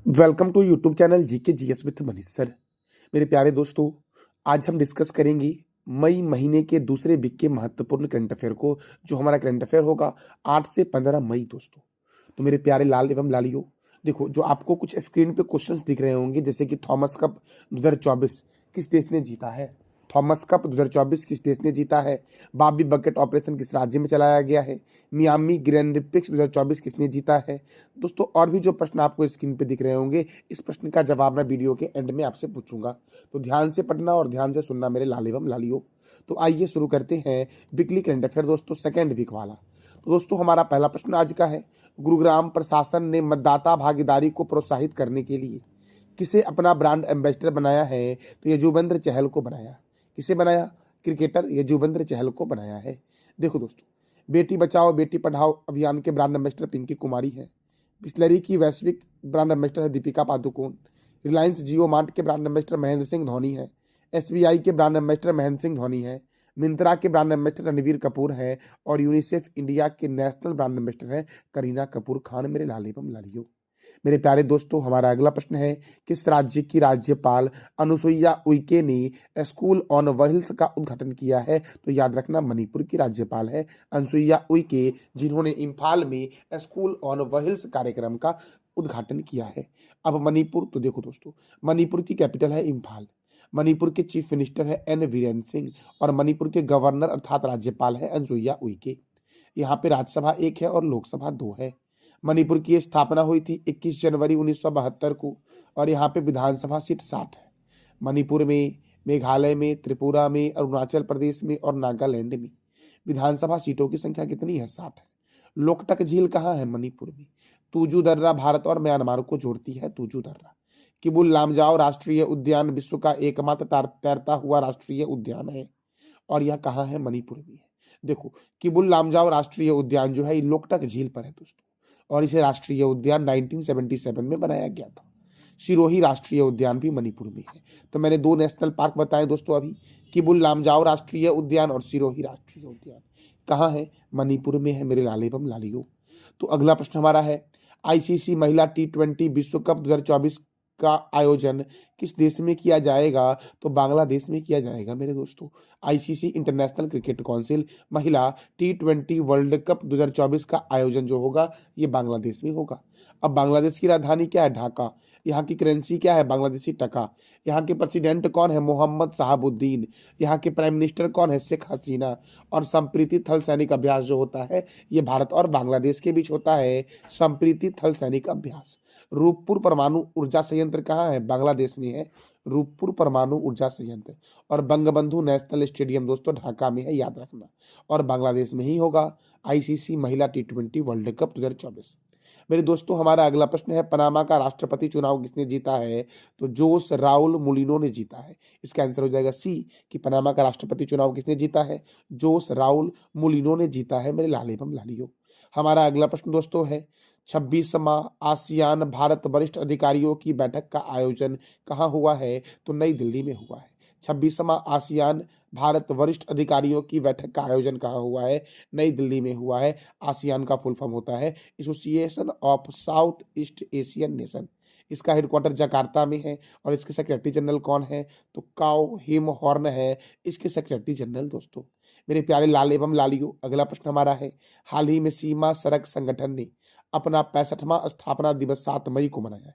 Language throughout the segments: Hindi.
Welcome to YouTube channel GK GS with Manish sir. मेरे प्यारे दोस्तों, आज हम डिस्कस करेंगे मई महीने के दूसरे वीक के महत्वपूर्ण करंट अफेयर को, जो हमारा करंट अफेयर होगा 8 से 15 मई दोस्तों। तो मेरे प्यारे लाल एवं लालियों, देखो जो आपको कुछ स्क्रीन पे क्वेश्चंस दिख रहे होंगे, जैसे कि थॉमस कप 2024 किस देश ने जीता है। थॉमस कप 2024 किस देश ने जीता है। बाबी बकेट ऑपरेशन किस राज्य में चलाया गया है। मियामी ग्रैंड प्रिक्स 2024 किसने जीता है। दोस्तों और भी जो प्रश्न आपको स्क्रीन पे दिख रहे होंगे, इस प्रश्न का जवाब मैं वीडियो के एंड में आपसे पूछूंगा। तो ध्यान से पढ़ना और ध्यान से सुनना मेरे लाल एवं लालियों। तो आइए शुरू करते हैं वीकली करंट अफेयर दोस्तों, सेकेंड वीक वाला। तो दोस्तों हमारा पहला प्रश्न आज का है, गुरुग्राम प्रशासन ने मतदाता भागीदारी को प्रोत्साहित करने के लिए किसे अपना ब्रांड एम्बेसडर बनाया है। तो यजुवेंद्र चहल को बनाया। किसे बनाया? क्रिकेटर यजुवेंद्र चहल को बनाया है। देखो दोस्तों, बेटी बचाओ बेटी पढ़ाओ अभियान के ब्रांड एम्बेसडर पिंकी कुमारी हैं। बिस्लरी की वैश्विक ब्रांड एम्बेसडर है दीपिका पादुकोण। रिलायंस जियो मार्ट के ब्रांड एम्बेसडर महेंद्र सिंह धोनी है। एसबीआई के ब्रांड एम्बेसडर महेंद्र सिंह धोनी है। मिंत्रा के ब्रांड एम्बेसडर रणवीर कपूर हैं। और यूनिसेफ इंडिया के नेशनल ब्रांड एम्बेसडर हैं करीना कपूर खान। मेरे लाल एवं लालियों, मेरे प्यारे दोस्तों, हमारा अगला प्रश्न है, किस राज्य की राज्यपाल अनुसुईया उइके ने स्कूल ऑन व्हील्स का उद्घाटन किया है। तो याद रखना, मणिपुर की राज्यपाल है अनुसुईया उइके, जिन्होंने इम्फाल में स्कूल ऑन व्हील्स कार्यक्रम का उद्घाटन किया है। अब मणिपुर, तो देखो दोस्तों, मणिपुर की कैपिटल है इम्फाल। मणिपुर के चीफ मिनिस्टर है एन वीरेंद्र सिंह और मणिपुर के गवर्नर अर्थात राज्यपाल है अनुसुईया उइके। यहाँ पे राज्यसभा 1 है और लोकसभा 2 है। मणिपुर की स्थापना हुई थी 21 जनवरी 1972 को और यहाँ पे विधानसभा सीट 60 है। मणिपुर में, मेघालय में, त्रिपुरा में, अरुणाचल प्रदेश में और नागालैंड में विधानसभा सीटों की संख्या कितनी है? 60 है। लोकटक झील कहाँ है? मणिपुर में। तुजू दर्रा भारत और म्यांमार को जोड़ती है, तुजू दर्रा। किबुल लामजाओ राष्ट्रीय उद्यान विश्व का एकमात्र तैरता हुआ राष्ट्रीय उद्यान है और यह कहाँ है? मणिपुर में है। देखो, किबुल लामजाओ राष्ट्रीय उद्यान जो है ये लोकटक झील पर है दोस्तों, और इसे राष्ट्रीय उद्यान 1977 में बनाया गया था। सिरोही राष्ट्रीय उद्यान भी मणिपुर में है। तो मैंने 2 नेशनल पार्क बताए दोस्तों अभी, किबुल लामजाओ राष्ट्रीय उद्यान और सिरोही राष्ट्रीय उद्यान। कहाँ है? मणिपुर में है मेरे लाल एवं लालियों। तो अगला प्रश्न हमारा है, आईसीसी महिला T20 विश्व कप 2024 का आयोजन किस देश में किया जाएगा। तो बांग्लादेश में किया जाएगा मेरे दोस्तों। आईसीसी इंटरनेशनल क्रिकेट काउंसिल महिला T20 वर्ल्ड कप 2024 का आयोजन जो होगा ये बांग्लादेश में होगा। अब बांग्लादेश की राजधानी क्या है? ढाका। यहाँ की करेंसी क्या है? बांग्लादेशी टका। यहाँ के प्रेसिडेंट कौन है? मोहम्मद शहाबुद्दीन। यहाँ के प्राइम मिनिस्टर कौन है? शेख हसीना। और संप्रीति थल सैनिक अभ्यास जो होता है ये भारत और बांग्लादेश के बीच होता है, संप्रीति थल सैनिक अभ्यास। रूपपुर परमाणु ऊर्जा संयंत्र कहाँ है? बांग्लादेश में है, रूपपुर परमाणु ऊर्जा संयंत्र। और बंगबंधु नेशनल स्टेडियम दोस्तों ढाका में है, याद रखना, और बांग्लादेश में ही होगा आईसीसी महिला T20 वर्ल्ड कप 2024। मेरे दोस्तों हमारा अगला प्रश्न है, पनामा का राष्ट्रपति चुनाव किसने जीता है। तो जोस राउल मुलिनो ने जीता है। इसका आंसर हो जाएगा सी, कि पनामा का राष्ट्रपति चुनाव किसने जीता है? जोस राउल मुलिनो ने जीता है मेरे लाल एवं लालियों। हमारा अगला प्रश्न दोस्तों है, 26वां आसियान भारत वरिष्ठ अधिकारियों की बैठक का आयोजन कहाँ हुआ है। तो नई दिल्ली में हुआ है। 26वां आसियान भारत वरिष्ठ अधिकारियों की बैठक का आयोजन कहाँ हुआ है? नई दिल्ली में हुआ है। आसियान का फुल फॉर्म होता है association of south east Asian nation. इसका हेडक्वार्टर जकार्ता में है और इसके सेक्रेटरी जनरल कौन है? तो काओ हिम हॉर्न है इसके सेक्रेटरी जनरल दोस्तों। मेरे प्यारे लाल एवं लालियों, अगला प्रश्न हमारा है, हाल ही में सीमा सड़क संगठन ने अपना 65वां स्थापना दिवस 7 मई को मनाया है।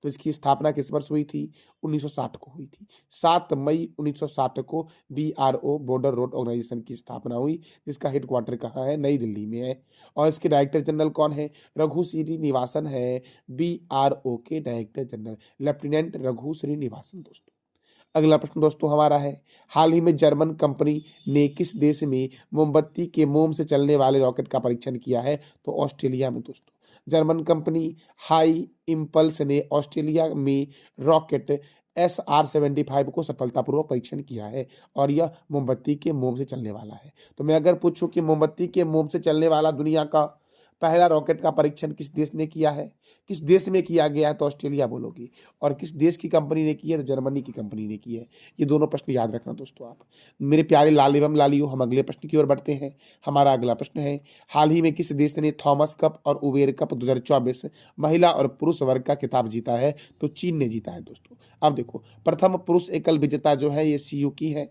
तो इसकी स्थापना किस वर्ष हुई थी? 1960 को हुई थी। 7 मई 1960 को BRO बॉर्डर रोड ऑर्गेनाइजेशन की स्थापना हुई, जिसका हेडक्वार्टर कहाँ है? नई दिल्ली में है। और इसके डायरेक्टर जनरल कौन है? रघु श्रीनिवासन है BRO के director general, lieutenant Raghu Srinivasan दोस्तों। अगला प्रश्न दोस्तों हमारा है, हाल ही में जर्मन कंपनी ने किस देश में मोमबत्ती के मोम से चलने वाले रॉकेट का परीक्षण किया है। तो ऑस्ट्रेलिया में दोस्तों। जर्मन कंपनी हाई इम्पल्स ने ऑस्ट्रेलिया में रॉकेट SR-75 को सफलतापूर्वक परीक्षण किया है और यह मोमबत्ती के मोम से चलने वाला है। तो मैं अगर पूछूं कि मोमबत्ती के मोम से चलने वाला दुनिया का पहला रॉकेट का परीक्षण किस देश ने किया है? किस देश में किया गया है? तो ऑस्ट्रेलिया बोलोगी। और किस देश की कंपनी ने की है? तो जर्मनी की कंपनी ने की है। ये दोनों प्रश्न याद रखना दोस्तों आप। मेरे प्यारे लाल एवं लालियों, हम अगले प्रश्न की ओर बढ़ते हैं। हमारा अगला प्रश्न है, हाल ही में किस देश ने थॉमस कप और उबेर कप 2024 महिला और पुरुष वर्ग का खिताब जीता है? तो चीन ने जीता है दोस्तों। अब देखो, प्रथम पुरुष एकल विजेता जो है ये सीयूकी है।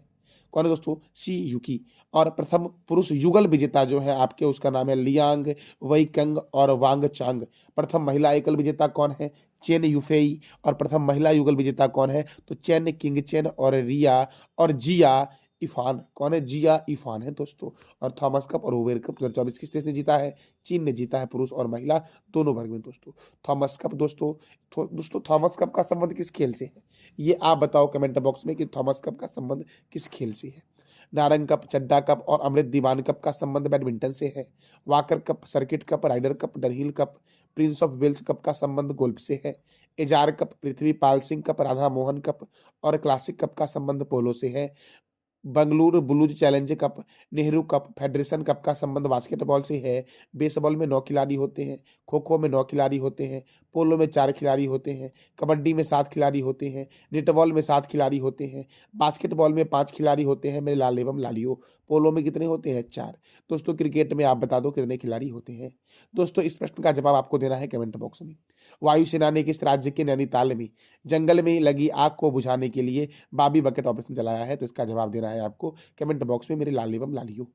कौन है दोस्तों? सीयूकी। और प्रथम पुरुष युगल विजेता जो है आपके, उसका नाम है लियांग वैकंग और वांग चांग। प्रथम महिला एकल विजेता कौन है? Chen Yufei. और प्रथम महिला युगल विजेता कौन है? तो चेन किंग चेन और रिया और जिया इफान। कौन है? जिया इफान है दोस्तों। और थॉमस कप और उबेर कप 2024 किस देश ने जीता है? चीन ने जीता है, पुरुष और महिला दोनों वर्ग में दोस्तों। थॉमस कप दोस्तों थॉमस कप का संबंध किस खेल से है? ये आप बताओ कमेंट बॉक्स में कि थॉमस कप का संबंध किस खेल से है। नारंग कप, चड्डा कप और अमृत दीवान कप का संबंध बैडमिंटन से है। Walker Cup, Circuit Cup, Ryder Cup, Dunhill Cup, Prince of Wales Cup का संबंध गोल्फ से है। Ezra Cup, Prithvipal Singh Cup, Radha Mohan Cup और क्लासिक कप का संबंध पोलो से है। Bengaluru Blues Challenge Cup, Nehru Cup, Federation Cup का संबंध बास्केटबॉल से है। बेसबॉल में 9 खिलाड़ी होते हैं, खो खो में 9 खिलाड़ी होते हैं, पोलो में 4 खिलाड़ी होते हैं, कबड्डी में 7 खिलाड़ी होते हैं, नेटबॉल में 7 खिलाड़ी होते हैं, बास्केटबॉल में 5 खिलाड़ी होते हैं मेरे लाल एवं लालियों। पोलो में कितने होते हैं? 4। दोस्तों क्रिकेट में आप बता दो कितने खिलाड़ी होते हैं? दोस्तों इस प्रश्न का जवाब आपको देना है कमेंट बॉक्स में। वायुसेना ने किस राज्य के नैनीताल में जंगल में लगी आग को बुझाने के लिए बाबी बकेट ऑपरेशन चलाया है? तो इसका जवाब देना है आपको कमेंट बॉक्स में मेरे लाल एवं लालियों।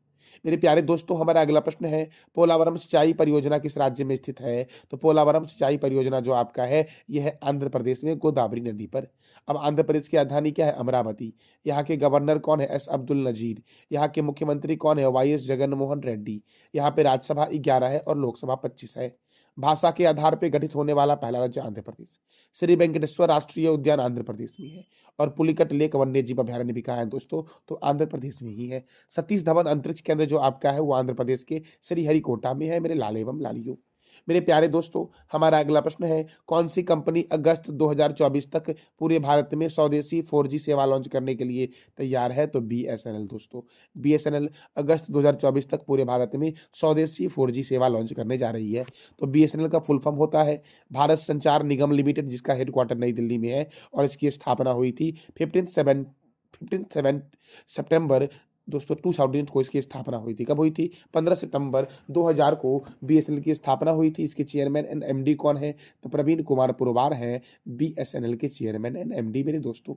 मेरे प्यारे दोस्तों, हमारा अगला प्रश्न है, पोलावरम सिंचाई परियोजना किस राज्य में स्थित है? तो पोलावरम सिंचाई परियोजना जो आपका है यह है आंध्र प्रदेश में, गोदावरी नदी पर। अब आंध्र प्रदेश की राजधानी क्या है? अमरावती। यहाँ के गवर्नर कौन है? एस अब्दुल नजीर। यहाँ के मुख्यमंत्री कौन है? Y S Jaganmohan Reddy. यहाँ पे राज्यसभा 11 है और लोकसभा 25 है। भाषा के आधार पर गठित होने वाला पहला राज्य आंध्र प्रदेश। श्री वेंकटेश्वर राष्ट्रीय उद्यान आंध्र प्रदेश में है। और पुलिकट लेक वन्य जीव अभयारण्य भी कहाँ है दोस्तों? तो आंध्र प्रदेश में ही है। सतीश धवन अंतरिक्ष केंद्र जो आपका है वो आंध्र प्रदेश के श्रीहरिकोटा में है मेरे लाल एवं लालियों। मेरे प्यारे दोस्तों, हमारा अगला प्रश्न है, कौन सी कंपनी अगस्त 2024 तक पूरे भारत में स्वदेशी 4G सेवा लॉन्च करने के लिए तैयार है? तो BSNL दोस्तों। BSNL अगस्त 2024 तक पूरे भारत में स्वदेशी 4G सेवा लॉन्च करने जा रही है। तो BSNL का फुल फॉर्म होता है भारत संचार निगम लिमिटेड, जिसका हेडक्वार्टर नई दिल्ली में है और इसकी स्थापना हुई थी 15 सितंबर दोस्तों 2000 को इसकी स्थापना हुई थी। कब हुई थी? 15 सितंबर 2000 को BSNL की स्थापना हुई थी। इसके चेयरमैन एंड MD कौन है? तो प्रवीण कुमार पुरवार हैं BSNL के चेयरमैन एंड MD मेरे दोस्तों।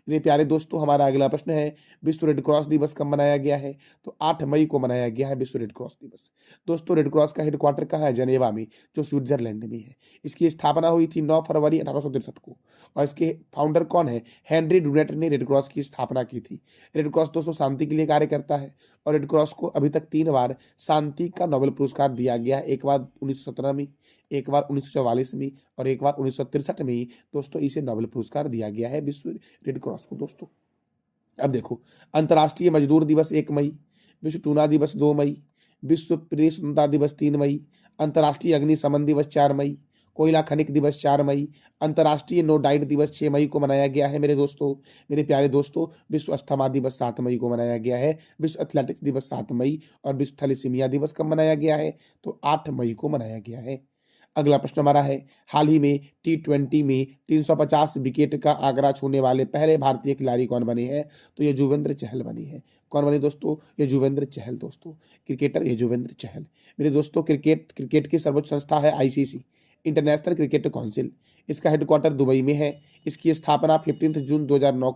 मेरे प्यारे दोस्तों, हमारा अगला प्रश्न है, विश्व रेड क्रॉस दिवस कब मनाया गया है? तो 8 मई को मनाया गया है विश्व रेड क्रॉस दिवस। दोस्तों रेड क्रॉस का हेडक्वार्टर कहाँ है? जेनेवा में, जो स्विट्जरलैंड में है। इसकी स्थापना हुई थी 9 फरवरी 1863 को और इसके फाउंडर कौन है? हेनरी डुनेट ने रेड क्रॉस की स्थापना की थी। रेड क्रॉस दोस्तों शांति के लिए कार्य करता है और रेड क्रॉस को अभी तक 3 बार शांति का नोबेल पुरस्कार दिया गया है। एक बार 1917 में, एक बार 1944 में और एक बार 1963 में ही दोस्तों इसे नोबेल पुरस्कार दिया गया है विश्व रेड क्रॉस को दोस्तों। अब देखो, अंतर्राष्ट्रीय मजदूर दिवस 1 मई, विश्व टूना दिवस 2 मई, विश्व प्रेस स्वतंत्रता दिवस 3 मई, अंतर्राष्ट्रीय अग्निशमन दिवस 4 मई, कोयला खनिक दिवस 4 मई, अंतर्राष्ट्रीय नो डाइट दिवस 6 मई को मनाया गया है मेरे दोस्तों। मेरे प्यारे दोस्तों, विश्व अस्थमा दिवस 7 मई को मनाया गया है, विश्व एथलेटिक्स दिवस 7 मई और विश्व थैलेसीमिया दिवस कब मनाया गया है? तो 8 मई को मनाया गया है। अगला प्रश्न हमारा है, हाल ही में T20 में 350 विकेट का आंकड़ा छूने वाले पहले भारतीय खिलाड़ी कौन बने हैं? तो ये युजवेंद्र चहल बने हैं। कौन बने दोस्तों? ये युजवेंद्र चहल दोस्तों, क्रिकेटर ये युजवेंद्र चहल। मेरे दोस्तों, क्रिकेट की सर्वोच्च संस्था है ICC, इंटरनेशनल क्रिकेट काउंसिल। इसका हेडक्वार्टर दुबई में है। इसकी स्थापना 15 जून 1909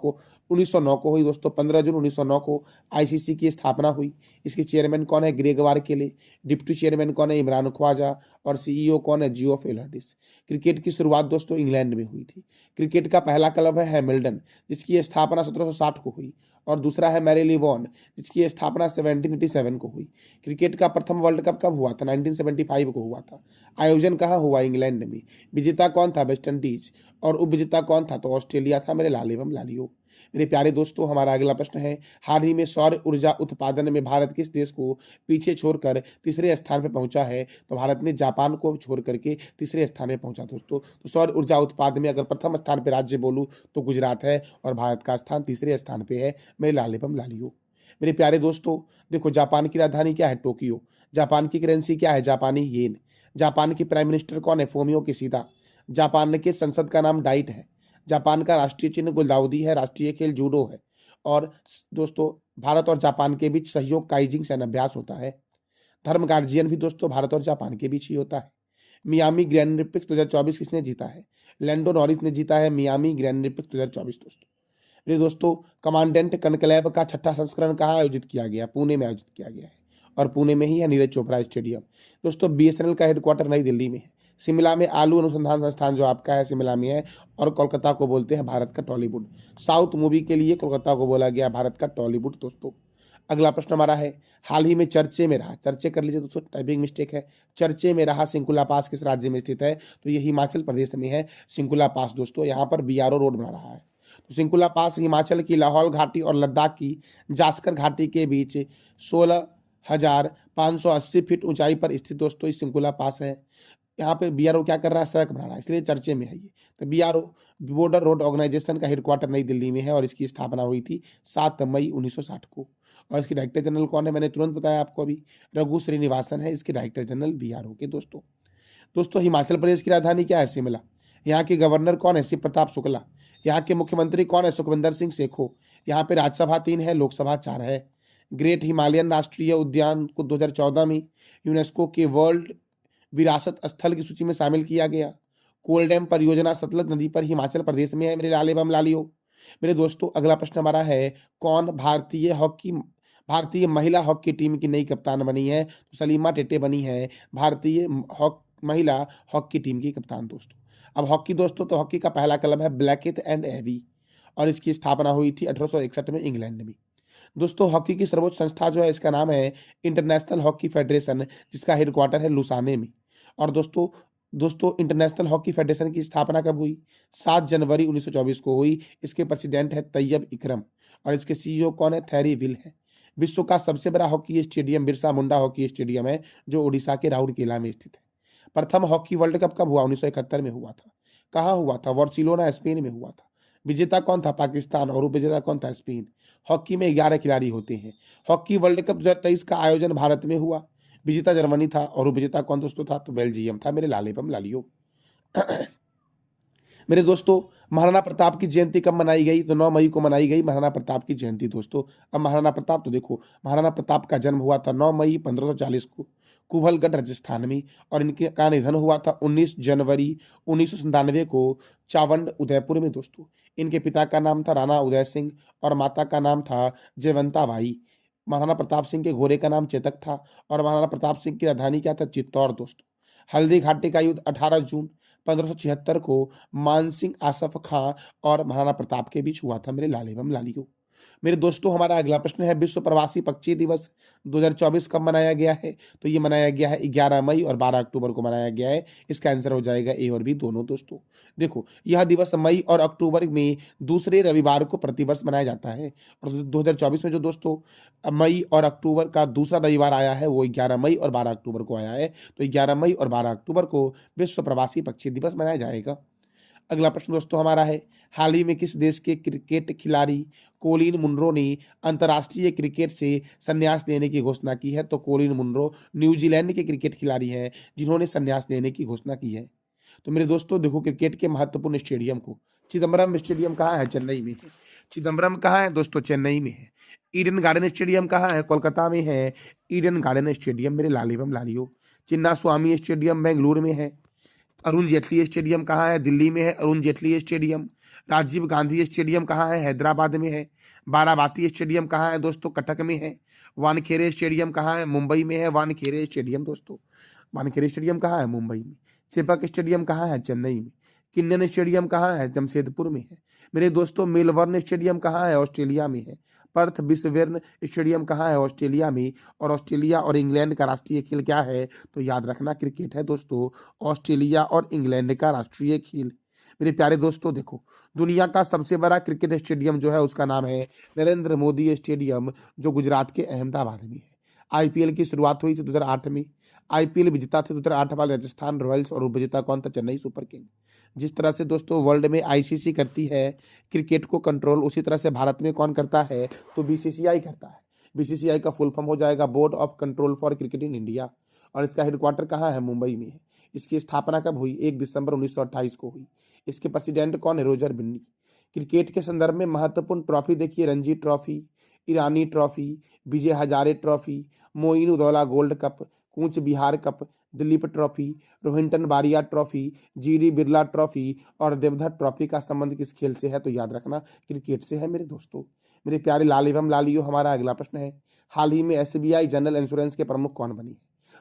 को हुई दोस्तों। 15 जून 1909 को ICC की स्थापना हुई। इसके चेयरमैन कौन है? ग्रेग वारकेले। डिप्टी चेयरमैन कौन है? इमरान ख्वाजा। और CEO कौन है? जियोफ एल्हर्डिस। क्रिकेट की शुरुआत दोस्तों इंग्लैंड में हुई थी। क्रिकेट का पहला क्लब है हैमिल्टन, जिसकी स्थापना 1760 को हुई और दूसरा है मैरीलीबोन, जिसकी स्थापना 1787 को हुई। क्रिकेट का प्रथम वर्ल्ड कप कब हुआ था? 1975 को हुआ था। आयोजन कहाँ हुआ? इंग्लैंड में। विजेता कौन था? West Indies. और उपविजेता कौन था? तो ऑस्ट्रेलिया था मेरे लाल एवं लालियों। मेरे प्यारे दोस्तों, हमारा अगला प्रश्न है, हाल ही में सौर ऊर्जा उत्पादन में भारत किस देश को पीछे छोड़कर तीसरे स्थान पर पहुंचा है? तो भारत ने जापान को छोड़ करके तीसरे स्थान पर पहुंचा दोस्तों। तो सौर ऊर्जा उत्पादन में अगर प्रथम स्थान पर राज्य बोलूं तो गुजरात है और भारत का स्थान तीसरे स्थान पर है मेरे लाल एवं लालियों। मेरे प्यारे दोस्तों देखो, जापान की राजधानी क्या है? टोक्यो। जापान की करेंसी क्या है? जापानी येन। जापान की प्राइम मिनिस्टर कौन है? Fumio Kishida. जापान के संसद का नाम डाइट है। जापान का राष्ट्रीय चिन्ह गुलदाउदी है। राष्ट्रीय खेल जूडो है। और दोस्तों भारत और जापान के बीच सहयोग काइजिंग सैन्य अभ्यास होता है। धर्म गार्जियन भी दोस्तों भारत और जापान के बीच ही होता है। मियामी ग्रैंड ओलंपिक्स 2024 किसने जीता है? लैंडो नॉरिस ने जीता है मियामी ग्रैंड ओलंपिक्स 2024 दोस्तों। मेरे दोस्तों कमांडेंट कनकलेव का छठा संस्करण कहाँ आयोजित किया गया? पुणे में आयोजित किया गया है और पुणे में ही है नीरज चोपड़ा स्टेडियम। दोस्तों बीएसएनएल का हेडक्वार्टर नई दिल्ली में है। शिमला में आलू अनुसंधान संस्थान जो आपका है शिमला में है। और कोलकाता को बोलते हैं भारत का टॉलीवुड। साउथ मूवी के लिए कोलकाता को बोला गया भारत का टॉलीवुड दोस्तों। अगला प्रश्न हमारा है, हाल ही में चर्चे में रहा, चर्चे कर लीजिए दोस्तों, टाइपिंग मिस्टेक है। चर्चे में रहा सिंकुला पास किस राज्य में स्थित है? तो ये हिमाचल प्रदेश में है सिंकुला पास दोस्तों। यहाँ पर बीआरओ रोड बना रहा है। तो सिंकुला पास हिमाचल की लाहौल घाटी और लद्दाख की जास्कर घाटी के बीच 16,580 फीट ऊंचाई पर स्थित दोस्तों इस सिंकुला पास है। यहाँ पे बीआरओ क्या कर रहा है? सड़क बना रहा है, इसलिए चर्चे में है ये। तो बीआरओ बॉर्डर रोड ऑर्गेनाइजेशन का हेडक्वार्टर नई दिल्ली में है और इसकी स्थापना हुई थी 7 मई 1960 को। और इसके डायरेक्टर जनरल कौन है? मैंने तुरंत बताया आपको अभी, रघु श्रीनिवासन है इसके डायरेक्टर जनरल बीआरओ के दोस्तों हिमाचल प्रदेश की राजधानी क्या है? शिमला। यहाँ के गवर्नर कौन है? शिव प्रताप शुक्ला। यहाँ के मुख्यमंत्री कौन है? सुखविंदर सिंह सेखो। यहाँ पे राज्यसभा 3 है, लोकसभा 4 है। ग्रेट हिमालयन राष्ट्रीय उद्यान को 2014 में यूनेस्को के वर्ल्ड विरासत स्थल की सूची में शामिल किया गया। कोल डैम परियोजना सतलज नदी पर हिमाचल प्रदेश में है मेरे लाले बम लालियो। मेरे दोस्तों अगला प्रश्न हमारा है, कौन भारतीय महिला हॉकी टीम की नई कप्तान बनी है? तो सलीमा टेटे बनी है भारतीय महिला हॉकी टीम की कप्तान दोस्तों। अब हॉकी दोस्तों, तो हॉकी का पहला क्लब है ब्लैकेथ एंड एवी और इसकी स्थापना हुई थी 1861 में इंग्लैंड में। दोस्तों हॉकी की सर्वोच्च संस्था जो है इसका नाम है इंटरनेशनल हॉकी फेडरेशन, जिसका हेडक्वार्टर है लुसाने में। और दोस्तों इंटरनेशनल हॉकी फेडरेशन की स्थापना कब हुई? 7 जनवरी 1924 को हुई। इसके प्रेसिडेंट है तैयब इकरम और इसके सीईओ कौन है? थैरी विल है। विश्व का सबसे बड़ा hockey stadium Birsa Munda hockey stadium है जो उड़ीसा के राउरकेला में स्थित है। प्रथम हॉकी वर्ल्ड कप कब हुआ? 1971 में हुआ था। कहाँ हुआ था? बार्सिलोना स्पेन में हुआ था। विजेता कौन था? पाकिस्तान। और उपविजेता कौन था? स्पेन। हॉकी में 11 खिलाड़ी होते हैं। हॉकी वर्ल्ड कप 2023 का आयोजन भारत में हुआ। विजेता जर्मनी था और उपविजेता कौन दोस्तों था? तो बेल्जियम था मेरे लाले बम लालियो। मेरे दोस्तों महाराणा प्रताप की जयंती कब मनाई गई? तो 9 मई को मनाई गई महाराणा प्रताप की जयंती दोस्तों। अब महाराणा प्रताप तो देखो, महाराणा प्रताप का जन्म हुआ था 9 मई 1540 को कुभलगढ़ राजस्थान में और इनके का निधन हुआ था 19 जनवरी 1997 को चावंड उदयपुर में दोस्तों। इनके पिता का नाम था राणा उदय सिंह और माता का नाम था जयवंता बाई। महाराणा प्रताप सिंह के घोड़े का नाम चेतक था और महाराणा प्रताप सिंह की राजधानी क्या था? चित्तौड़ दोस्तों। हल्दी घाटी का युद्ध 18 जून 1576 को मानसिंह आसफ खां और महाराणा प्रताप के बीच हुआ था मेरे लाले बम लालियो। मेरे दोस्तों हमारा अगला प्रश्न है, विश्व प्रवासी पक्षी दिवस 2024 कब मनाया गया है? तो ये मनाया गया है 11 मई और 12 अक्टूबर को मनाया गया है। इसका आंसर हो जाएगा ए और बी दोनों दोस्तों। देखो यह दिवस मई और अक्टूबर में दूसरे रविवार को प्रतिवर्ष मनाया जाता है और 2024 में जो दोस्तों मई और अक्टूबर का दूसरा रविवार आया है वो 11 मई और 12 अक्टूबर को आया है। तो 11 मई और 12 अक्टूबर को विश्व प्रवासी पक्षी दिवस मनाया जाएगा। अगला प्रश्न दोस्तों हमारा है, हाल ही में किस देश के क्रिकेट खिलाड़ी कोलिन मुनरो ने अंतर्राष्ट्रीय क्रिकेट से संन्यास लेने की घोषणा की है? तो कोलिन मुनरो न्यूजीलैंड के क्रिकेट खिलाड़ी हैं जिन्होंने संन्यास लेने की घोषणा की है। तो मेरे दोस्तों देखो क्रिकेट के महत्वपूर्ण स्टेडियम को, चिदम्बरम स्टेडियम कहाँ है? चेन्नई में है। चिदम्बरम कहाँ है दोस्तों? चेन्नई में है। ईडन गार्डन स्टेडियम कहाँ है? कोलकाता में है। ईडन गार्डन स्टेडियम मेरे लालिबम लालियो। चिन्ना स्वामी स्टेडियम बेंगलुरु में है। अरुण जेटली स्टेडियम कहाँ है? दिल्ली में है अरुण जेटली स्टेडियम। राजीव गांधी स्टेडियम कहाँ है? हैदराबाद में है। बाराबाती स्टेडियम कहाँ है दोस्तों? कटक में है। वानखेड़े स्टेडियम कहाँ है? मुंबई में है वानखेड़े स्टेडियम दोस्तों। वानखेड़े स्टेडियम कहाँ है? मुंबई में। चेपक स्टेडियम कहाँ है? चेन्नई में। किन्नन स्टेडियम कहाँ है? जमशेदपुर में है। मेरे दोस्तों मेलबर्न स्टेडियम कहाँ है? ऑस्ट्रेलिया में है। पर्थ बिस्वेर्न स्टेडियम कहाँ है? ऑस्ट्रेलिया में। और ऑस्ट्रेलिया और इंग्लैंड का राष्ट्रीय खेल क्या है? तो याद रखना क्रिकेट है दोस्तों। ऑस्ट्रेलिया और इंग्लैंड का राष्ट्रीय खेल। मेरे प्यारे दोस्तों देखो दुनिया का सबसे बड़ा क्रिकेट स्टेडियम जो है उसका नाम है नरेंद्र मोदी स्टेडियम जो गुजरात के अहमदाबाद में है। आईपीएल की शुरुआत हुई थी 2008 में। आईपीएल विजेता थे 2008 वाले राजस्थान रॉयल्स और उपविजेता कौन था? Chennai super king. जिस तरह से दोस्तों वर्ल्ड में आईसीसी करती है क्रिकेट को कंट्रोल, उसी तरह से भारत में कौन करता है? तो बीसीसीआई करता है। बीसीसीआई का फुल फॉर्म हो जाएगा board of control for cricket in India, और इसका हेडक्वार्टर कहाँ है? मुंबई में है। इसकी स्थापना कब हुई? 1 दिसंबर 1928 को हुई। इसके प्रेसिडेंट कौन है? रोजर बिन्नी। क्रिकेट के संदर्भ में महत्वपूर्ण ट्रॉफी देखिए, रणजी ट्रॉफी, ईरानी trophy, Vijay Hazare trophy, मोइनुद्दौला gold cup, Cooch Behar cup, Dilip trophy, Rohinton बारिया ट्रॉफी, जीडी बिरला ट्रॉफी और देवधर ट्रॉफी का संबंध किस खेल से है? तो याद रखना क्रिकेट से है मेरे दोस्तों। मेरे प्यारे लाल एवं लालियो, हमारा अगला प्रश्न है, हाल ही में एसबीआई जनरल इंश्योरेंस के प्रमुख कौन बने?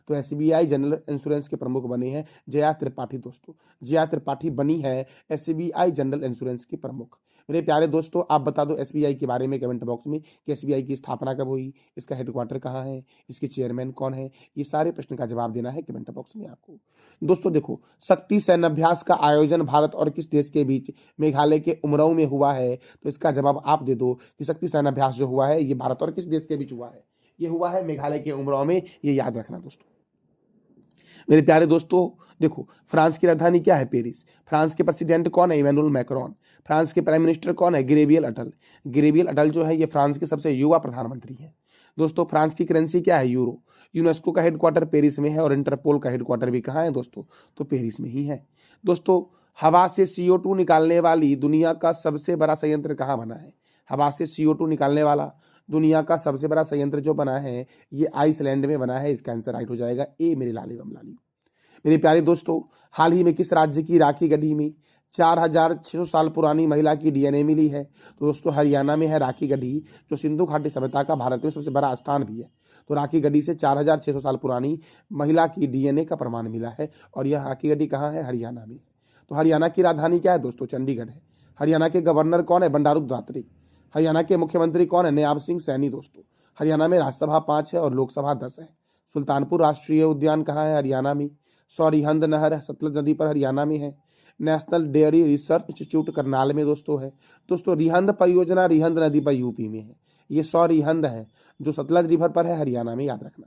तो एसबीआई जनरल इंश्योरेंस के प्रमुख बने हैं जया त्रिपाठी दोस्तों। जया त्रिपाठी बनी है एसबीआई जनरल इंश्योरेंस की प्रमुख। मेरे प्यारे दोस्तों, आप बता दो एसबीआई के बारे में कमेंट बॉक्स में कि एसबीआई की स्थापना कब हुई, इसका हेडक्वार्टर कहाँ है, इसके चेयरमैन कौन है। ये सारे प्रश्न का जवाब देना है कमेंट बॉक्स में आपको। दोस्तों देखो, शक्ति सैन्याभ्यास का आयोजन भारत और किस देश के बीच मेघालय के उमराव में हुआ है? तो इसका जवाब आप दे दो कि शक्ति सैन्याभ्यास जो हुआ है ये भारत और किस देश के बीच हुआ है? ये हुआ है मेघालय के उमराव में, ये याद रखना दोस्तों। मेरे प्यारे दोस्तों देखो, फ्रांस की राजधानी क्या है? पेरिस। फ्रांस के प्रेसिडेंट कौन है? Emmanuel Macron. फ्रांस के प्राइम मिनिस्टर कौन है? गैब्रियल अटल। गैब्रियल अटल जो है ये फ्रांस के सबसे युवा प्रधानमंत्री हैं। दोस्तों फ्रांस की करेंसी क्या है? यूरो। यूनेस्को का हेडक्वार्टर पेरिस में है और इंटरपोल का हेडक्वार्टर भी कहाँ है दोस्तों? तो पेरिस में ही है। दोस्तों हवा से CO2 निकालने वाली दुनिया का सबसे बड़ा संयंत्र कहाँ बना है? हवा से CO2 निकालने वाला दुनिया का सबसे बड़ा संयंत्र जो बना है ये आइसलैंड में बना है। इसका आंसर राइट हो जाएगा ए, मेरे लाल एवं लाली। मेरे प्यारे दोस्तों, हाल ही में किस राज्य की राखी गढ़ी में 4600 साल पुरानी महिला की डीएनए मिली है? तो दोस्तों हरियाणा में है राखी गढ़ी, जो सिंधु घाटी सभ्यता का भारत में सबसे बड़ा स्थान भी है। तो राखी गढ़ी से 4600 साल पुरानी महिला की डीएनए का प्रमाण मिला है और यह राखी गढ़ी कहाँ है? हरियाणा में। तो हरियाणा की राजधानी क्या है दोस्तों? चंडीगढ़ है। हरियाणा के गवर्नर कौन है? बंडारू दत्तात्रेय। हरियाणा के मुख्यमंत्री कौन है? नायब सिंह सैनी दोस्तों। हरियाणा में राज्यसभा 5 है और लोकसभा 10 है। सुल्तानपुर राष्ट्रीय उद्यान कहाँ है? हरियाणा में। सौरिहंद नहर सतलज नदी पर हरियाणा में है। National dairy research institute Karnal में दोस्तों है। दोस्तों रिहंद परियोजना रिहंद नदी पर यूपी में है। ये सौरिहंद है जो सतलज रिवर पर है, हरियाणा में, याद रखना।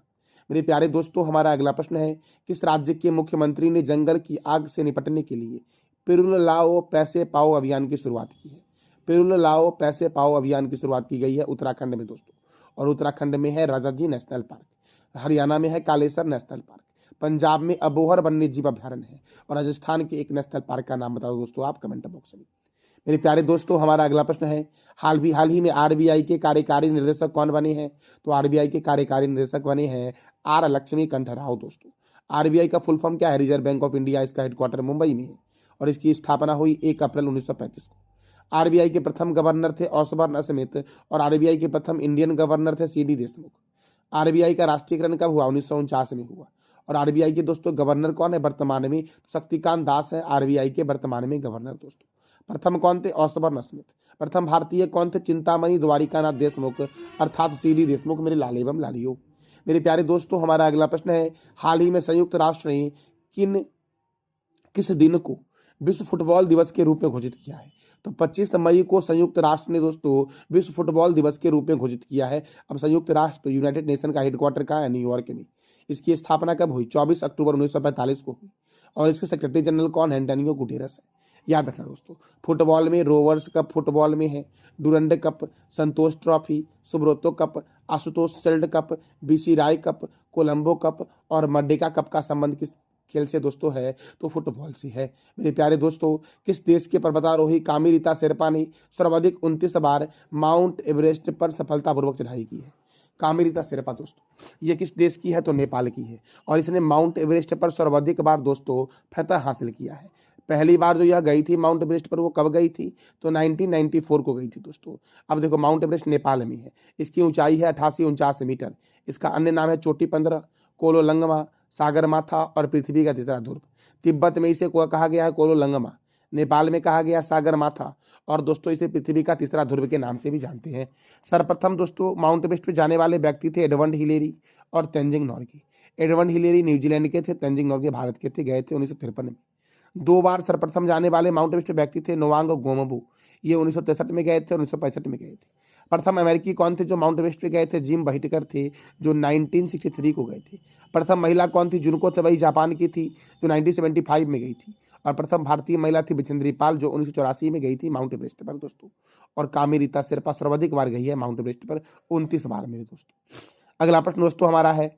मेरे प्यारे दोस्तों हमारा अगला प्रश्न है, किस राज्य के मुख्यमंत्री ने जंगल की आग से निपटने के लिए पेरुल लाओ पैसे पाओ अभियान की शुरुआत की है? पेरुल लाओ पैसे पाओ अभियान की शुरुआत की गई है उत्तराखंड में दोस्तों, और उत्तराखंड में है राजाजी नेशनल पार्क, हरियाणा में है कालेसर नेशनल पार्क, पंजाब में अबोहर वन्य जीव अभ्यारण्य है, और राजस्थान के एक नेशनल पार्क का नाम बताओ दोस्तों आप कमेंट बॉक्स में। मेरे प्यारे दोस्तों हमारा अगला प्रश्न है, हाल ही में आरबीआई के कार्यकारी निर्देशक कौन बने हैं? तो आरबीआई के कार्यकारी निर्देशक बने हैं आर लक्ष्मी कंठ राव दोस्तों। आरबीआई का फुल फॉर्म क्या है? Reserve bank of India. इसका हेडक्वार्टर मुंबई में है और इसकी स्थापना हुई 1 अप्रैल 1935 को। आरबीआई के प्रथम गवर्नर थे ओसबर्न स्मिथ और आरबीआई के प्रथम इंडियन गवर्नर थे सीडी देशमुख। आरबीआई का राष्ट्रीयकरण कब हुआ? 1949 में हुआ। और आरबीआई के दोस्तों गवर्नर कौन है वर्तमान में? शक्तिकांत दास है आरबीआई के वर्तमान में गवर्नर दोस्तों। प्रथम कौन थे? ओसबर्न स्मिथ। प्रथम भारतीय कौन थे? चिंतामणि द्वारिकानाथ देशमुख अर्थात सीडी देशमुख। मेरे लाल एवं लालियों, मेरे प्यारे दोस्तों हमारा अगला प्रश्न है, हाल ही में संयुक्त राष्ट्र ने किस दिन को विश्व फुटबॉल दिवस के रूप में घोषित किया है? तो 25 मई को संयुक्त राष्ट्र ने दोस्तों विश्व फुटबॉल दिवस के रूप में घोषित किया है। अब संयुक्त राष्ट्र यूनाइटेड नेशन का हेडक्वार्टर कहाँ है? न्यूयॉर्क में। इसकी स्थापना कब हुई? 24 अक्टूबर 1945 को हुई और इसके सेक्रेटरी जनरल कौन है? एंटोनियो गुटेरस है। याद रखना दोस्तों, फुटबॉल में रोवर्स कप फुटबॉल में है, Durand Cup, Santosh Trophy, Subroto Cup, Ashutosh Shield Cup, BC Roy Cup, Colombo Cup और मर्डेका कप का संबंध किस खेल से दोस्तों है? तो फुटबॉल से है। मेरे प्यारे दोस्तों, किस देश के पर्वतारोही कामिरीता शेरपा ने सर्वाधिक 29 बार माउंट एवरेस्ट पर सफलतापूर्वक चढ़ाई की है? कामिरीता शेरपा दोस्तों ये किस देश की है? तो नेपाल की है और इसने माउंट एवरेस्ट पर सर्वाधिक बार दोस्तों फतह हासिल किया है। पहली बार जो यह गई थी माउंट एवरेस्ट पर वो कब गई थी? तो 1994 को गई थी दोस्तों। अब देखो माउंट एवरेस्ट नेपाल में है, इसकी ऊंचाई है 88-49 मीटर। इसका अन्य नाम है चोटी 15, कोलोलंगमा, सागरमाथा और पृथ्वी का तीसरा ध्रुव। तिब्बत में इसे कहा गया है कोलोलंगमा, नेपाल में कहा गया सागरमाथा और दोस्तों इसे पृथ्वी का तीसरा ध्रुव के नाम से भी जानते हैं। सर्वप्रथम दोस्तों माउंट एवरेस्ट पर जाने वाले व्यक्ति थे एडमंड हिलेरी और Tenzing Norgay. Edmund Hillary New Zealand के थे, तेंजिंग नॉर्गे भारत के थे, गए थे 1953 में। 2 बार सर्वप्रथम जाने वाले माउंट एवरेस्ट व्यक्ति थे नोवांग गोमबू, ये 1963 में गए थे और 1965 में गए थे। प्रथम अमेरिकी कौन थे जो माउंट एवरेस्ट पे गए थे? जिम व्हिटेकर थे जो 1963 को गए थे। प्रथम महिला कौन थी? जुनको तबई जापान की थी जो 1975 में गई थी। और प्रथम भारतीय महिला थी बिजेंद्री पाल, जो 1984 में गई थी माउंट एवरेस्ट पर दोस्तों। और कामी रीता शेरपा सर्वाधिक बार गई है माउंट एवरेस्ट पर, 29 बार मेरे दोस्तों। अगला प्रश्न दोस्तों हमारा है,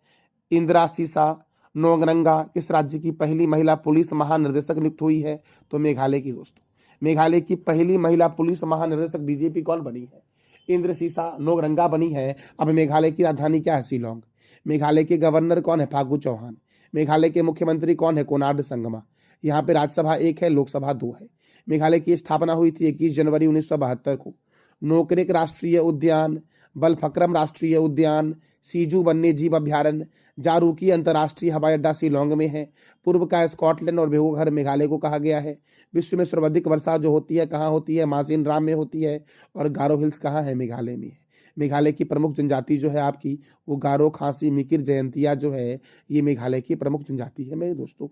इंदिरा सीसा नोंगरंगा किस राज्य की पहली महिला पुलिस महानिर्देशक नियुक्त हुई है? तो मेघालय की दोस्तों। मेघालय की पहली महिला पुलिस महानिर्देशक डीजीपी कौन बनी है? इंद्र सीसा नोंगरंगा बनी है। अब मेघालय की राजधानी क्या है? शिलोंग। मेघालय के गवर्नर कौन है? फागू चौहान। मेघालय के मुख्यमंत्री कौन है? कोनार्ड संगमा। यहाँ पे राज्यसभा 1 है, लोकसभा 2 है। मेघालय की स्थापना हुई थी 21 जनवरी 1972 को। नोकरेक राष्ट्रीय उद्यान, बलफक्रम राष्ट्रीय उद्यान, सीजू वन्यजीव अभ्यारण्य, जारूकी अंतर्राष्ट्रीय हवाई अड्डा शिलोंग में है। पूर्व का स्कॉटलैंड और बेघर मेघालय को कहा गया है। विश्व में सर्वाधिक वर्षा जो होती है कहाँ होती है? मासिन राम में होती है। और गारो हिल्स कहाँ है? मेघालय में है। मेघालय की प्रमुख जनजाति जो है आपकी, वो गारो, खासी, मिकिर, जयंतिया जो है, ये मेघालय की प्रमुख जनजाति है मेरे दोस्तों।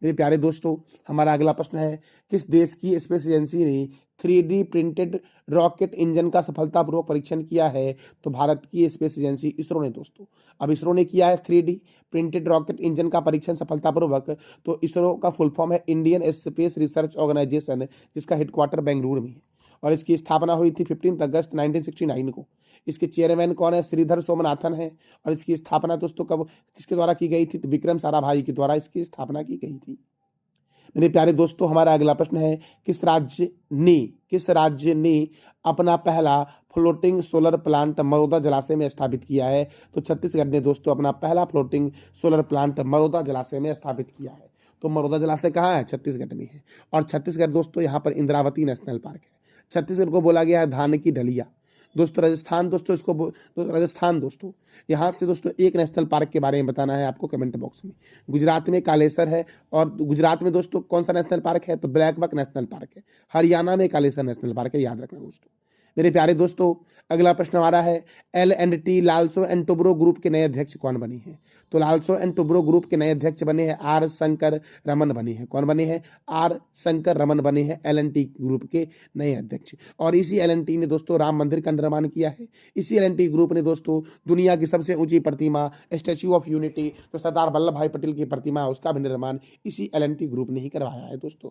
मेरे प्यारे दोस्तों, हमारा अगला प्रश्न है, किस देश की स्पेस एजेंसी ने 3D प्रिंटेड रॉकेट इंजन का सफलतापूर्वक परीक्षण किया है? तो भारत की स्पेस एजेंसी इसरो ने दोस्तों। अब इसरो ने किया है 3D प्रिंटेड रॉकेट इंजन का परीक्षण सफलतापूर्वक। तो इसरो का फुल फॉर्म है इंडियन स्पेस रिसर्च ऑर्गेनाइजेशन, जिसका हेडक्वार्टर बेंगलुरु में है। और इसकी स्थापना हुई थी 15 अगस्त 1969 को। इसके चेयरमैन कौन है? श्रीधर सोमनाथन है। और इसकी स्थापना दोस्तों कब किसके द्वारा की गई थी? तो विक्रम साराभाई के द्वारा इसकी स्थापना की गई थी। मेरे प्यारे दोस्तों, हमारा अगला प्रश्न है, किस राज्य ने अपना पहला फ्लोटिंग सोलर प्लांट मरोदा जलाशय में स्थापित किया है? तो छत्तीसगढ़ ने दोस्तों अपना पहला फ्लोटिंग सोलर प्लांट मरोदा जलाशय में स्थापित किया है। तो मरोदा जलाशय कहाँ है? छत्तीसगढ़ में है। और छत्तीसगढ़ दोस्तों, यहाँ पर इंद्रावती नेशनल पार्क है। छत्तीसगढ़ को बोला गया है धान की ढलिया। दोस्तों राजस्थान दोस्तों राजस्थान दोस्तों, यहाँ से दोस्तों एक नेशनल पार्क के बारे में बताना है आपको कमेंट बॉक्स में। गुजरात में कालेसर है। और गुजरात में दोस्तों कौन सा नेशनल पार्क है? तो ब्लैक बक नेशनल पार्क है। हरियाणा में कालेसर नेशनल पार्क है, याद रखना दोस्तों। मेरे प्यारे दोस्तों, अगला प्रश्न हमारा है, L&T लालसो एंड टुब्रो ग्रुप के नए अध्यक्ष कौन बने हैं? तो लालसो एंड टुब्रो ग्रुप के नए अध्यक्ष बने हैं आर शंकर रमन बने हैं। कौन बने हैं? आर शंकर रमन बने हैं L&T ग्रुप के नए अध्यक्ष। और इसी L&T ने दोस्तों राम मंदिर का निर्माण किया है। इसी L&T ग्रुप ने दोस्तों दुनिया की सबसे ऊंची प्रतिमा स्टैच्यू ऑफ यूनिटी, जो सरदार वल्लभ भाई पटेल की प्रतिमा है, उसका भी निर्माण इसी L&T ग्रुप ने ही करवाया है दोस्तों।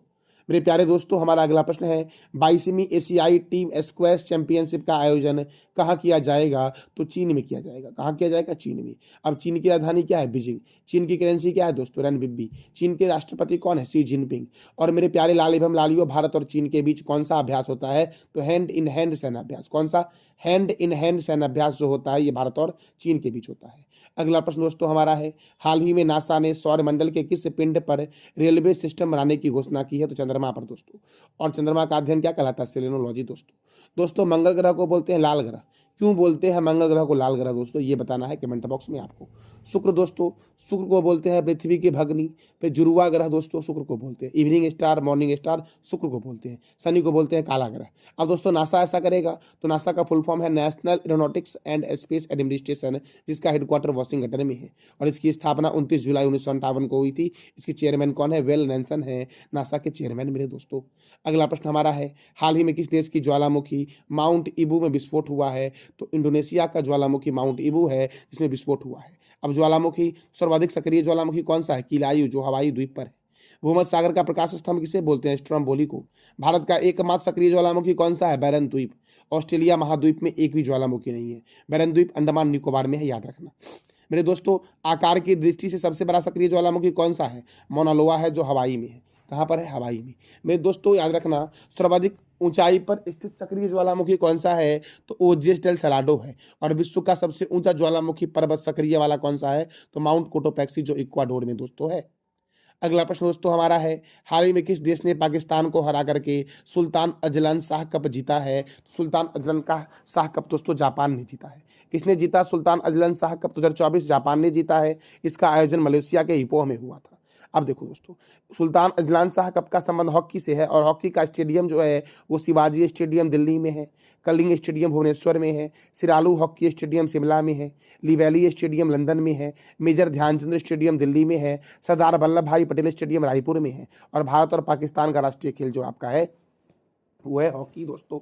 मेरे प्यारे दोस्तों, हमारा अगला प्रश्न है, 22वीं एशियाई टीम स्क्वैश चैंपियनशिप का आयोजन कहाँ किया जाएगा? तो चीन में किया जाएगा। कहाँ किया जाएगा? चीन में। अब चीन की राजधानी क्या है? बीजिंग। चीन की करेंसी क्या है दोस्तों? रनबिब्बी। चीन के राष्ट्रपति कौन है? Xi Jinping. और मेरे प्यारे लाल एवं लालियों, भारत और चीन के बीच कौन सा अभ्यास होता है? तो हैंड इन हैंड सैन्य अभ्यास। कौन सा? हैंड इन हैंड सैन्य अभ्यास जो होता है, ये भारत और चीन के बीच होता है। अगला प्रश्न दोस्तों हमारा है, हाल ही में नासा ने सौरमंडल के किस पिंड पर रेलवे सिस्टम बनाने की घोषणा की है? तो चंद्रमा पर दोस्तों। और चंद्रमा का अध्ययन क्या कहलाता है? सेलेनोलॉजी दोस्तों मंगल ग्रह को बोलते हैं लाल ग्रह। क्यों बोलते हैं मंगल ग्रह को लाल ग्रह दोस्तों? ये बताना है कमेंट बॉक्स में आपको। शुक्र दोस्तों, शुक्र को बोलते हैं पृथ्वी के भगनी। फिर जुड़वा ग्रह दोस्तों शुक्र को बोलते हैं। इवनिंग स्टार, मॉर्निंग स्टार शुक्र को बोलते हैं। शनि को बोलते हैं काला ग्रह। अब दोस्तों नासा ऐसा करेगा, तो नासा का फुल फॉर्म है national aeronautics and space administration, जिसका हेडक्वार्टर वाशिंगटन में है। और इसकी स्थापना 29 जुलाई 1957 को हुई थी। इसके चेयरमैन कौन है? वेल नेल्सन है नासा के चेयरमैन मेरे दोस्तों। अगला प्रश्न हमारा है, हाल ही में किस देश की ज्वालामुखी माउंट इबू में विस्फोट हुआ है? तो इंडोनेशिया का ज्वालामुखी माउंट इबू है, जिसमें विस्फोट हुआ है। अब ज्वालामुखी सर्वाधिक सक्रिय ज्वालामुखी कौन सा है? किलायू, जो हवाई द्वीप पर है। भूमध्य सागर का प्रकाश स्तंभ किसे बोलते हैं? स्ट्रोम्बोली को। भारत का एकमात्र सक्रिय ज्वालामुखी कौन सा है? बैरन द्वीप। ऑस्ट्रेलिया महाद्वीप में एक भी ज्वालामुखी नहीं है। बैरन द्वीप अंडमान निकोबार में है, याद रखना। मेरे दोस्तों, आकार की दृष्टि से सबसे बड़ा सक्रिय ज्वालामुखी कौन सा है? मौना लोआ है, जो हवाई में है। कहाँ पर है? हवाई में। मेरे दोस्तों याद रखना, सर्वाधिक ऊंचाई पर स्थित सक्रिय ज्वालामुखी कौन सा है? तो ओजियस डेल सलाडो है। और विश्व का सबसे ऊंचा ज्वालामुखी पर्वत सक्रिय वाला कौन सा है? तो माउंट कोटोपैक्सी, जो इक्वाडोर में दोस्तों है। अगला प्रश्न दोस्तों हमारा है, हाल ही में किस देश ने पाकिस्तान को हरा करके सुल्तान अजलन शाह कप जीता है? सुल्तान अजलन का शाह कप दोस्तों जापान ने जीता है। किसने जीता Sultan Azlan Shah cup 2024? Japan ने जीता है। इसका आयोजन मलेशिया के इपोह में हुआ था। अब देखो दोस्तों, सुल्तान अजलान शाह कप का संबंध हॉकी से है। और हॉकी का स्टेडियम जो है वो शिवाजी स्टेडियम दिल्ली में है। कलिंग स्टेडियम भुवनेश्वर में है। सिरालू हॉकी स्टेडियम शिमला में है। लिवैली स्टेडियम लंदन में है। मेजर ध्यानचंद स्टेडियम दिल्ली में है। सरदार वल्लभ भाई पटेल स्टेडियम रायपुर में है। और भारत और पाकिस्तान का राष्ट्रीय खेल जो आपका है वो है हॉकी दोस्तों।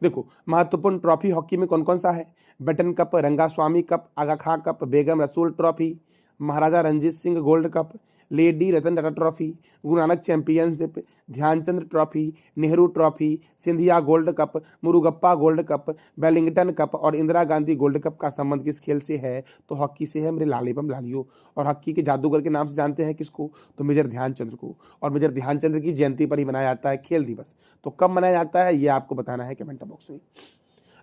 देखो, महत्वपूर्ण ट्रॉफी हॉकी में कौन कौन सा है? Beighton Cup, Rangaswamy Cup, Aga Khan Cup, Begum Rasul Trophy, Maharaja Ranjit Singh Gold Cup, Lady Ratan Tata Trophy, Guru Nanak Championship, Dhyanchand Trophy, Nehru Trophy, Scindia Gold Cup, Murugappa Gold Cup, Wellington Cup और इंदिरा गांधी गोल्ड कप का संबंध किस खेल से है? तो हॉकी से है मेरे लाल एवं लालियों। और हॉकी के जादूगर के नाम से जानते हैं किसको? तो मेजर ध्यानचंद्र को। और मेजर ध्यानचंद्र की जयंती पर ही मनाया जाता है खेल दिवस। तो कब मनाया जाता है ये आपको बताना है कमेंट बॉक्स में।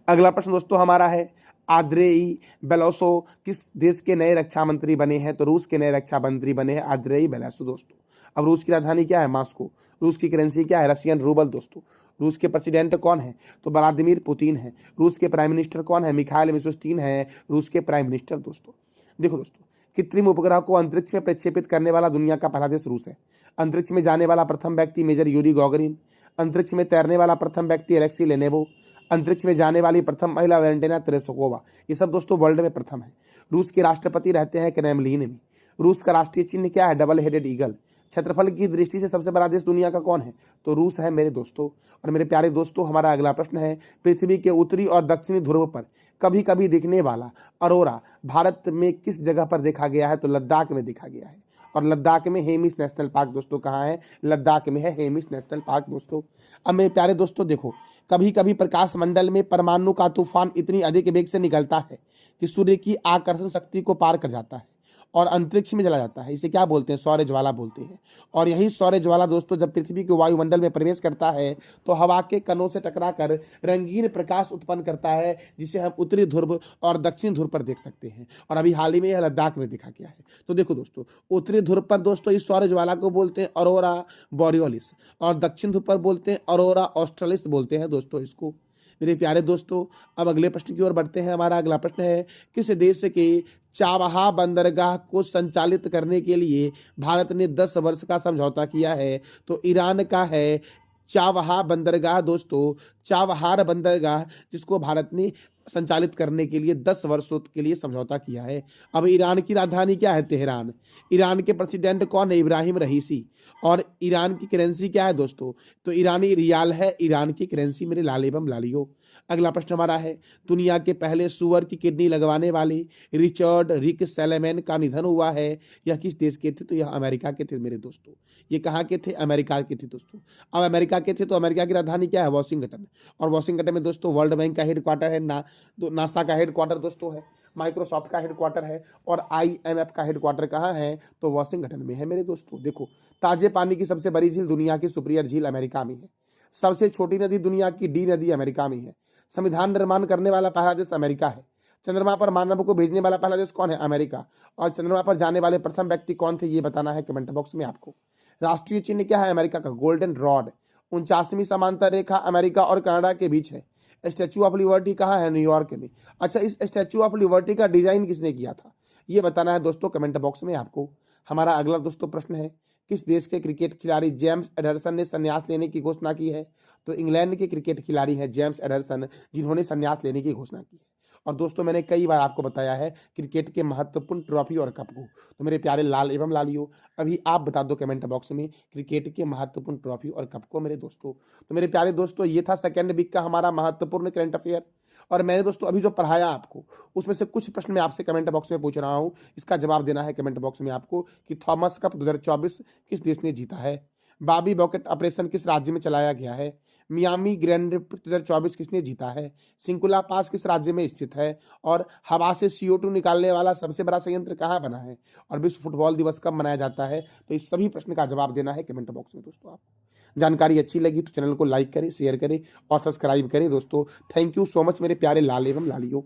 अगला प्रश्न दोस्तों हमारा है, आंद्रेई बेलासो किस देश के नए रक्षा मंत्री बने हैं? तो रूस के नए रक्षा मंत्री बने हैं आंद्रेई बेलासो दोस्तों। अब रूस की राजधानी क्या है? मॉस्को। रूस की करेंसी क्या है? रशियन रूबल दोस्तों। रूस के प्रेसिडेंट कौन है? तो व्लादिमीर पुतिन है। रूस के प्राइम मिनिस्टर कौन है? मिखाइल मिशुस्तिन है रूस के प्राइम मिनिस्टर दोस्तों। देखो दोस्तों, कृत्रिम उपग्रह को अंतरिक्ष में प्रक्षेपित करने वाला दुनिया का पहला देश रूस है। अंतरिक्ष में जाने वाला प्रथम व्यक्ति मेजर यूरी गॉगरिन। अंतरिक्ष में तैरने वाला प्रथम व्यक्ति एलेक्सी लेनेवो। अंतरिक्ष में जाने वाली प्रथम महिला वैलेंटिना तेरेसोवा। ये सब दोस्तों वर्ल्ड में प्रथम है। रूस के राष्ट्रपति रहते हैं क्रेमलिन में। रूस का राष्ट्रीय चिन्ह क्या है? Double headed eagle. क्षेत्रफल की दृष्टि से सबसे बड़ा देश दुनिया का कौन है? तो रूस है मेरे दोस्तों। और मेरे प्यारे दोस्तों, हमारा अगला प्रश्न है, पृथ्वी के उत्तरी और दक्षिणी ध्रुव पर कभी कभी दिखने वाला अरोरा भारत में किस जगह पर देखा गया है? तो लद्दाख में देखा गया है। और लद्दाख में हेमिस नेशनल पार्क दोस्तों कहाँ है? लद्दाख में है हेमिस नेशनल पार्क दोस्तों। अब मेरे प्यारे दोस्तों देखो, कभी कभी प्रकाश मंडल में परमाणु का तूफान इतनी अधिक वेग से निकलता है कि सूर्य की आकर्षण शक्ति को पार कर जाता है और अंतरिक्ष में चला जाता है। इसे क्या बोलते हैं? सौर ज्वाला बोलते हैं। और यही सौर ज्वाला दोस्तों जब पृथ्वी के वायुमंडल में प्रवेश करता है तो हवा के कणों से टकराकर रंगीन प्रकाश उत्पन्न करता है, जिसे हम उत्तरी ध्रुव और दक्षिण ध्रुव पर देख सकते हैं। और अभी हाल ही में यह लद्दाख में देखा गया है। तो देखो दोस्तों, उत्तरी ध्रुव पर दोस्तों इस सौर ज्वाला को बोलते हैं ऑरोरा बोरियोलिस और दक्षिण ध्रुव पर बोलते हैं ऑरोरा ऑस्ट्रालिस बोलते हैं दोस्तों इसको। मेरे प्यारे दोस्तों, अब अगले प्रश्न की ओर बढ़ते हैं। हमारा अगला प्रश्न है, किस देश के चाबहार बंदरगाह को संचालित करने के लिए भारत ने 10 वर्ष का समझौता किया है? तो ईरान का है चाबहार बंदरगाह दोस्तों। चाबहार बंदरगाह जिसको भारत ने संचालित करने के लिए 10 वर्षों के लिए समझौता किया है। अब ईरान की राजधानी क्या है? तेहरान। ईरान के प्रेसिडेंट कौन है? इब्राहिम रईसी। और ईरान की करेंसी क्या है दोस्तों? तो ईरानी रियाल है ईरान की करेंसी मेरे लाल एवं लालियो। अगला प्रश्न हमारा है, दुनिया के पहले सुअर की किडनी लगवाने वाले रिचर्ड रिक सैलेमैन का निधन हुआ है। यह किस देश के थे? तो यह अमेरिका के थे मेरे दोस्तों। ये कहाँ के थे? अमेरिका के थे दोस्तों। अब अमेरिका के थे तो अमेरिका की राजधानी क्या है? वॉशिंगटन। और वॉशिंगटन में दोस्तों वर्ल्ड बैंक का हेडक्वार्टर है, नासा का हेडक्वार्टर दोस्तों है, माइक्रोसॉफ्ट का हेडक्वार्टर है और IMF का हेडक्वार्टर कहाँ है? तो वॉशिंगटन में है मेरे दोस्तों। देखो, ताजे पानी की सबसे बड़ी झील दुनिया की सुपीरियर झील अमेरिका में है। सबसे छोटी नदी दुनिया की डी नदी अमेरिका में है। संविधान निर्माण करने वाला पहला देश अमेरिका है। चंद्रमा पर मानव को भेजने वाला पहला देश कौन है? अमेरिका। और चंद्रमा पर जाने वाले प्रथम व्यक्ति कौन थे? ये बताना है कमेंट बॉक्स में आपको। राष्ट्रीय चिन्ह क्या है अमेरिका का? Golden rod. 49वीं समांतर रेखा अमेरिका और कनाडा के बीच है। स्टैचू ऑफ लिबर्टी कहाँ है? न्यूयॉर्क में। अच्छा, इस स्टैचू ऑफ लिबर्टी का डिजाइन किसने किया था? ये बताना है दोस्तों कमेंट बॉक्स में आपको। हमारा अगला दोस्तों प्रश्न है, किस देश के क्रिकेट खिलाड़ी जेम्स एडरसन ने संन्यास लेने की घोषणा की है? तो इंग्लैंड के क्रिकेट खिलाड़ी हैं जेम्स एडरसन, जिन्होंने संन्यास लेने की घोषणा की है। और दोस्तों मैंने कई बार आपको बताया है क्रिकेट के महत्वपूर्ण ट्रॉफी और कप को। तो मेरे प्यारे लाल एवं लालियों, अभी आप बता दो कमेंट बॉक्स में क्रिकेट के महत्वपूर्ण ट्रॉफी और कप को मेरे दोस्तों। तो मेरे प्यारे दोस्तों, ये था सेकेंड वीक का हमारा महत्वपूर्ण करंट अफेयर। और मैंने दोस्तों अभी जो पढ़ाया आपको उसमें से कुछ प्रश्न मैं आपसे कमेंट बॉक्स में पूछ रहा हूं, इसका जवाब देना है कमेंट बॉक्स में आपको कि थॉमस कप 2024 किस देश ने जीता है? बाबी बॉकेट ऑपरेशन किस राज्य में चलाया गया है? मियामी ग्रैंड 2024 किसने जीता है? सिंकुला पास किस राज्य में स्थित है? और हवा से CO2 निकालने वाला सबसे बड़ा संयंत्र कहाँ बना है? और विश्व फुटबॉल दिवस कब मनाया जाता है? तो इस सभी प्रश्न का जवाब देना है कमेंट बॉक्स में दोस्तों। आप जानकारी अच्छी लगी तो चैनल को लाइक करें, शेयर करें और सब्सक्राइब करें दोस्तों। थैंक यू सो मच मेरे प्यारे लाल एवं लालियों।